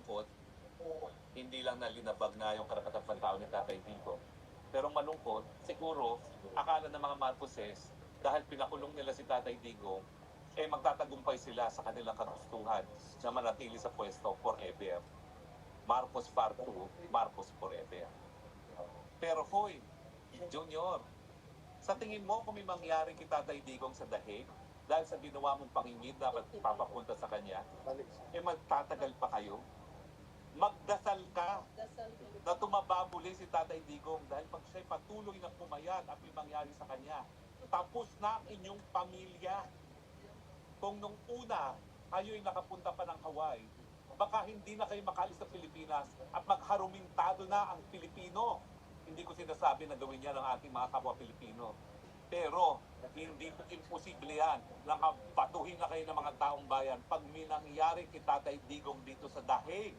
malungkot, hindi lang na linabag na yung karapatang pantao ni Tatay Digong. Pero malungkot, siguro, akala ng mga Marcoses, dahil pinakulong nila si Tatay Digong, magtatagumpay sila sa kanilang kagustuhan na manatili sa pwesto forever. Marcos Part 2, Marcos forever. Pero hoy, Junior, sa tingin mo kung may mangyari kay Tatay Digong sa dahig, dahil sa ginawa mong pangingid dapat papapunta sa kanya, magtatagal pa kayo? Magdasal ka na tumababuli si Tatay Digong dahil pag siya'y patuloy na pumayat at may mangyari sa kanya, tapos na ang inyong pamilya. Kung nung una, kayo'y nakapunta pa ng Hawaii, baka hindi na kayo makalis sa Pilipinas at magharumintado na ang Pilipino. Hindi ko sinasabi na gawin yan ng ating mga kapwa Pilipino. Pero, hindi po imposible yan. Nakabatuhin na kayo ng mga taong bayan pag may nangyari kay Tatay Digong dito sa dahig.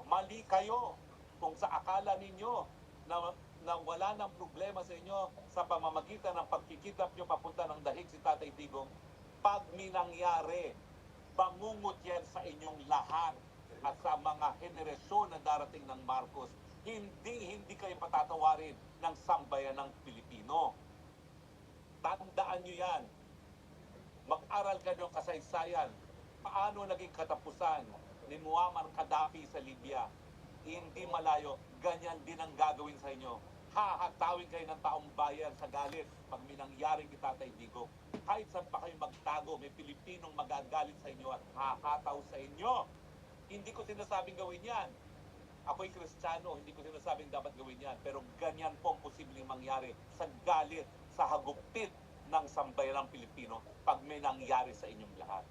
Mali kayo kung sa akala ninyo na wala ng problema sa inyo sa pamamagitan ng pagkikidnap nyo papunta ng dahig si Tatay Digong. Pag may nangyari, bangungot yan sa inyong lahat at sa mga henerasyon na darating ng Marcos. Hindi kayo patatawarin ng sambayan ng Pilipino. Tandaan nyo yan. Mag-aral kayo ng kasaysayan. Paano naging katapusan ni Muammar Gaddafi sa Libya? Hindi malayo, ganyan din ang gagawin sa inyo. Hahatawin kayo ng taong bayan sa galit pag may nangyari kay Tatay Digong. Kahit saan pa kayo magtago, may Pilipinong magagalit sa inyo at hahataw sa inyo. Hindi ko sinasabing gawin yan. Ako'y Kristiyano, hindi ko sinasabing dapat gawin yan. Pero ganyan po ang posibleng mangyari sa galit, sa hagupit ng sambayanang Pilipino pag may nangyari sa inyong lahat.